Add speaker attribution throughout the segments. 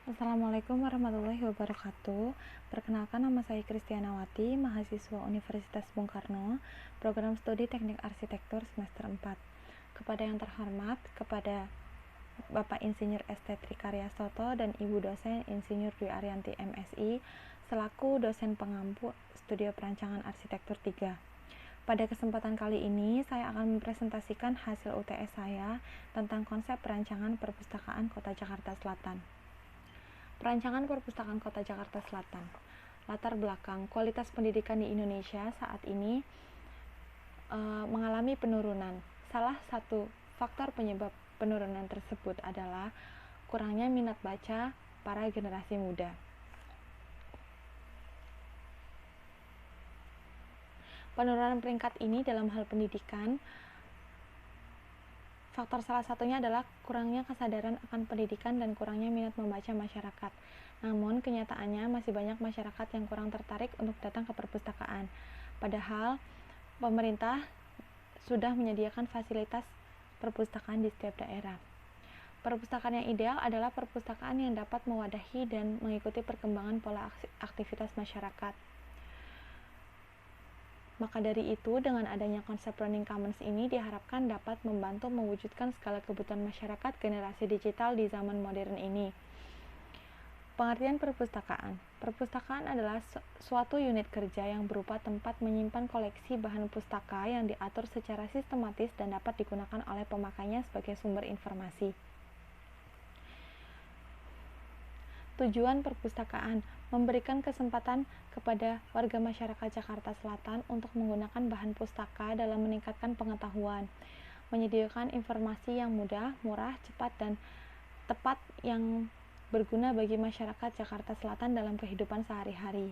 Speaker 1: Assalamualaikum warahmatullahi wabarakatuh. Perkenalkan, nama saya Kristianawati, mahasiswa Universitas Bung Karno, program studi Teknik Arsitektur semester 4. Kepada yang terhormat, kepada Bapak Insinyur ST Trikarya Soto dan Ibu dosen Insinyur Dwi Arianti MSI selaku dosen pengampu Studio Perancangan Arsitektur 3. Pada kesempatan kali ini, saya akan mempresentasikan hasil UTS saya tentang konsep perancangan perpustakaan Kota Jakarta Selatan. Perancangan perpustakaan Kota Jakarta Selatan. Latar belakang, kualitas pendidikan di Indonesia saat ini mengalami penurunan. Salah satu faktor penyebab penurunan tersebut adalah kurangnya minat baca para generasi muda. Penurunan peringkat ini dalam hal pendidikan, faktor salah satunya adalah kurangnya kesadaran akan pendidikan dan kurangnya minat membaca masyarakat. Namun, kenyataannya masih banyak masyarakat yang kurang tertarik untuk datang ke perpustakaan. Padahal, pemerintah sudah menyediakan fasilitas perpustakaan di setiap daerah. Perpustakaan yang ideal adalah perpustakaan yang dapat mewadahi dan mengikuti perkembangan pola aktivitas masyarakat. Maka dari itu, dengan adanya konsep Learning Commons ini diharapkan dapat membantu mewujudkan segala kebutuhan masyarakat generasi digital di zaman modern ini. Pengertian perpustakaan. Perpustakaan adalah suatu unit kerja yang berupa tempat menyimpan koleksi bahan pustaka yang diatur secara sistematis dan dapat digunakan oleh pemakainya sebagai sumber informasi. Tujuan perpustakaan memberikan kesempatan kepada warga masyarakat Jakarta Selatan untuk menggunakan bahan pustaka dalam meningkatkan pengetahuan, menyediakan informasi yang mudah, murah, cepat, dan tepat yang berguna bagi masyarakat Jakarta Selatan dalam kehidupan sehari-hari,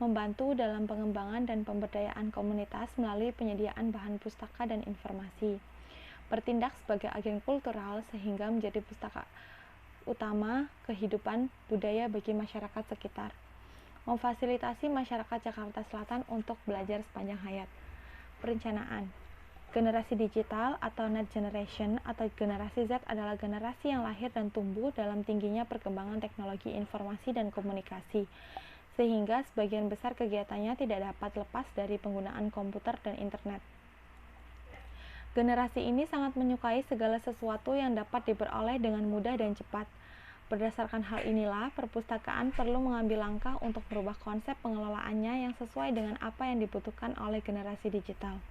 Speaker 1: membantu dalam pengembangan dan pemberdayaan komunitas melalui penyediaan bahan pustaka dan informasi, bertindak sebagai agen kultural sehingga menjadi pustaka utama kehidupan budaya bagi masyarakat sekitar, memfasilitasi masyarakat Jakarta Selatan untuk belajar sepanjang hayat. Perencanaan. Generasi digital atau Net Generation atau generasi Z adalah generasi yang lahir dan tumbuh dalam tingginya perkembangan teknologi informasi dan komunikasi, sehingga sebagian besar kegiatannya tidak dapat lepas dari penggunaan komputer dan internet. Generasi ini sangat menyukai segala sesuatu yang dapat diperoleh dengan mudah dan cepat. Berdasarkan hal inilah, perpustakaan perlu mengambil langkah untuk merubah konsep pengelolaannya yang sesuai dengan apa yang dibutuhkan oleh generasi digital.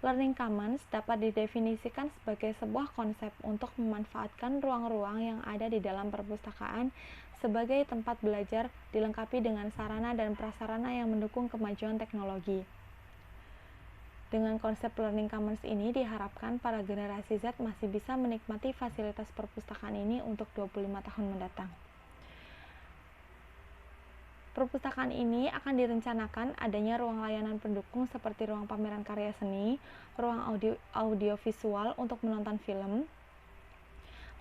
Speaker 1: Learning Commons dapat didefinisikan sebagai sebuah konsep untuk memanfaatkan ruang-ruang yang ada di dalam perpustakaan sebagai tempat belajar dilengkapi dengan sarana dan prasarana yang mendukung kemajuan teknologi. Dengan konsep Learning Commons ini diharapkan para generasi Z masih bisa menikmati fasilitas perpustakaan ini untuk 25 tahun mendatang. Perpustakaan ini akan direncanakan adanya ruang layanan pendukung seperti ruang pameran karya seni, ruang audiovisual untuk menonton film,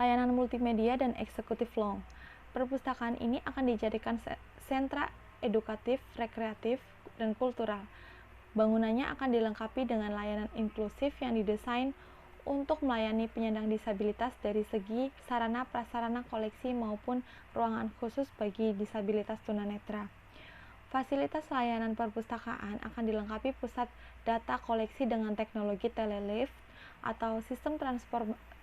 Speaker 1: layanan multimedia, dan eksekutif lounge. Perpustakaan ini akan dijadikan sentra edukatif, rekreatif, dan kultural. Bangunannya akan dilengkapi dengan layanan inklusif yang didesain untuk melayani penyandang disabilitas dari segi sarana prasarana koleksi maupun ruangan khusus bagi disabilitas tunanetra. Fasilitas layanan perpustakaan akan dilengkapi pusat data koleksi dengan teknologi telelift atau sistem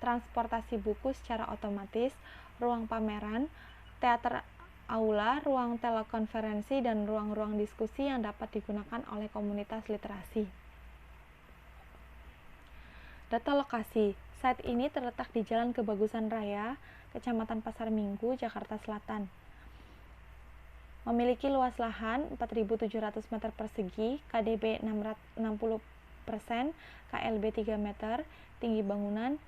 Speaker 1: transportasi buku secara otomatis, ruang pameran, teater aula, ruang telekonferensi, dan ruang-ruang diskusi yang dapat digunakan oleh komunitas literasi. Data lokasi. Site ini terletak di Jalan Kebagusan Raya, Kecamatan Pasar Minggu, Jakarta Selatan. Memiliki luas lahan 4.700 meter persegi, KDB 60%, KLB 3 meter, tinggi bangunan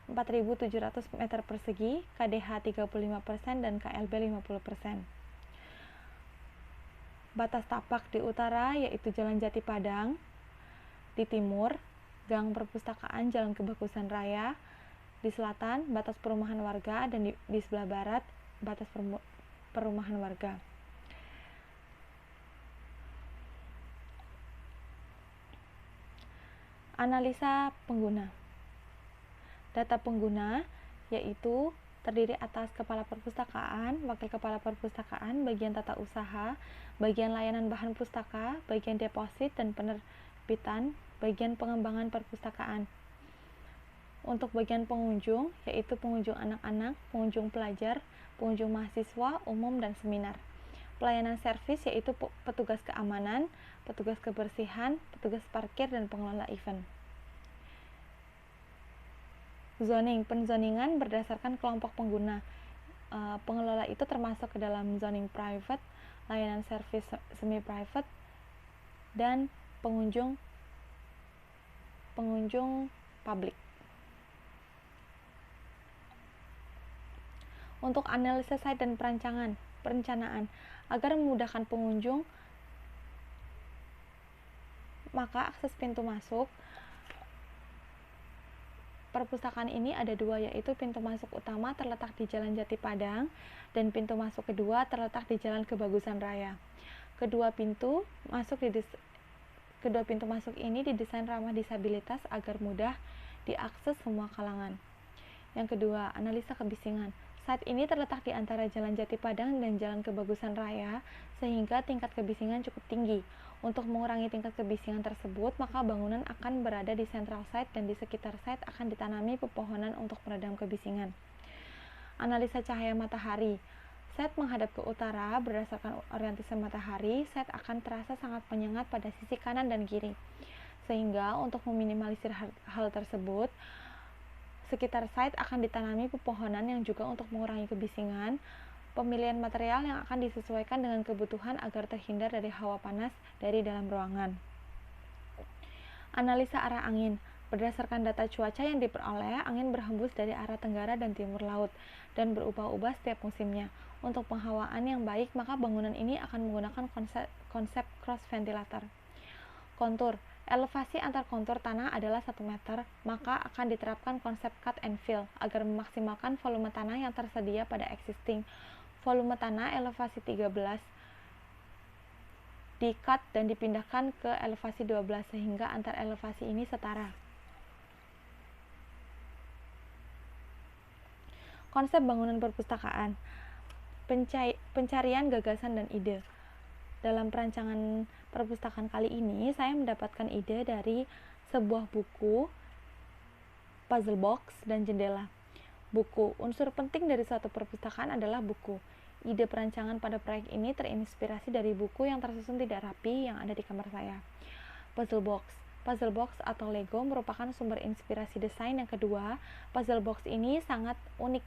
Speaker 1: 4.700 meter persegi, KDH 35%, dan KLB 50%. Batas tapak di utara yaitu Jalan Jati Padang, di timur, Gang Perpustakaan Jalan Kebagusan Raya, di selatan, batas perumahan warga, dan di sebelah barat, batas perumahan warga. Analisa pengguna. Data pengguna yaitu terdiri atas kepala perpustakaan, wakil kepala perpustakaan, bagian tata usaha, bagian layanan bahan pustaka, bagian deposit dan penerbitan, bagian pengembangan perpustakaan. Untuk bagian pengunjung, yaitu pengunjung anak-anak, pengunjung pelajar, pengunjung mahasiswa, umum, dan seminar. Pelayanan servis yaitu petugas keamanan, petugas kebersihan, petugas parkir, dan pengelola event. Zoning, penzoningan berdasarkan kelompok pengguna. Pengelola itu termasuk ke dalam zoning private, layanan servis semi-private, dan pengunjung publik. Untuk analisis site dan perencanaan, agar memudahkan pengunjung, maka akses pintu masuk perpustakaan ini ada dua, yaitu pintu masuk utama terletak di Jalan Jati Padang dan pintu masuk kedua terletak di Jalan Kebagusan Raya. Kedua pintu masuk ini didesain ramah disabilitas agar mudah diakses semua kalangan. Yang kedua, analisa kebisingan. Site ini terletak di antara Jalan Jati Padang dan Jalan Kebagusan Raya, sehingga tingkat kebisingan cukup tinggi. Untuk mengurangi tingkat kebisingan tersebut, maka bangunan akan berada di central site dan di sekitar site akan ditanami pepohonan untuk meredam kebisingan. Analisa cahaya matahari. Site menghadap ke utara, berdasarkan orientasi matahari, site akan terasa sangat menyengat pada sisi kanan dan kiri. Sehingga untuk meminimalisir hal tersebut, sekitar site akan ditanami pepohonan yang juga untuk mengurangi kebisingan. Pemilihan material yang akan disesuaikan dengan kebutuhan agar terhindar dari hawa panas dari dalam ruangan. Analisa arah angin. Berdasarkan data cuaca yang diperoleh, angin berhembus dari arah tenggara dan timur laut dan berubah-ubah setiap musimnya. Untuk penghawaan yang baik, maka bangunan ini akan menggunakan konsep cross ventilator. Kontur. Elevasi antar kontur tanah adalah 1 meter, maka akan diterapkan konsep cut and fill agar memaksimalkan volume tanah yang tersedia pada existing. Volume tanah elevasi 13 di-cut dan dipindahkan ke elevasi 12 sehingga antar elevasi ini setara. Konsep bangunan perpustakaan. Pencarian gagasan dan ide. Dalam perancangan perpustakaan kali ini, saya mendapatkan ide dari sebuah buku, puzzle box, dan jendela. Buku. Unsur penting dari suatu perpustakaan adalah buku. Ide perancangan pada proyek ini terinspirasi dari buku yang tersusun tidak rapi yang ada di kamar saya. Puzzle box. Puzzle box atau Lego merupakan sumber inspirasi desain yang kedua. Puzzle box ini sangat unik.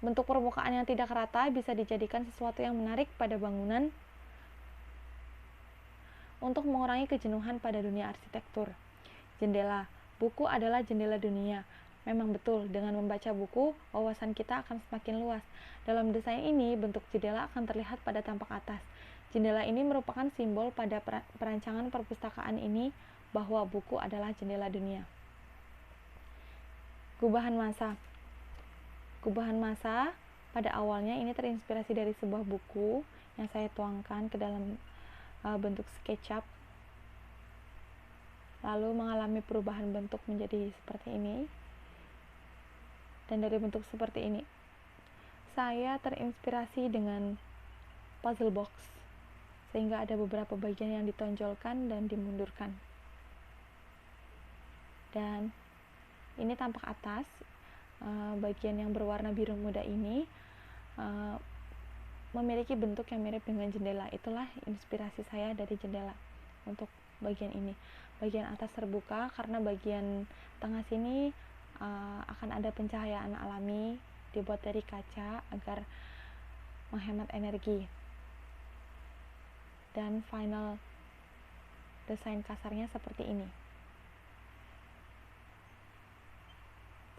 Speaker 1: Bentuk permukaan yang tidak rata bisa dijadikan sesuatu yang menarik pada bangunan untuk mengurangi kejenuhan pada dunia arsitektur. Jendela. Buku adalah jendela dunia. Memang betul, dengan membaca buku, wawasan kita akan semakin luas. Dalam desain ini, bentuk jendela akan terlihat pada tampak atas. Jendela ini merupakan simbol pada perancangan perpustakaan ini bahwa buku adalah jendela dunia. Gubahan massa. Gubahan massa pada awalnya ini terinspirasi dari sebuah buku yang saya tuangkan ke dalam bentuk SketchUp, lalu mengalami perubahan bentuk menjadi seperti ini. Dan dari bentuk seperti ini, saya terinspirasi dengan puzzle box, sehingga ada beberapa bagian yang ditonjolkan dan dimundurkan. Dan ini tampak atas, bagian yang berwarna biru muda ini memiliki bentuk yang mirip dengan jendela. Itulah inspirasi saya dari jendela untuk bagian ini. Bagian atas terbuka karena bagian tengah sini akan ada pencahayaan alami dibuat dari kaca agar menghemat energi. Dan final desain kasarnya seperti ini.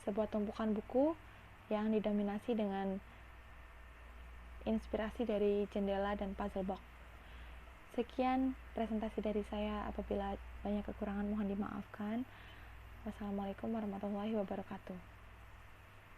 Speaker 1: Sebuah tumpukan buku yang didominasi dengan inspirasi dari jendela dan puzzle box. Sekian presentasi dari saya. Apabila banyak kekurangan mohon dimaafkan. Wassalamualaikum warahmatullahi wabarakatuh.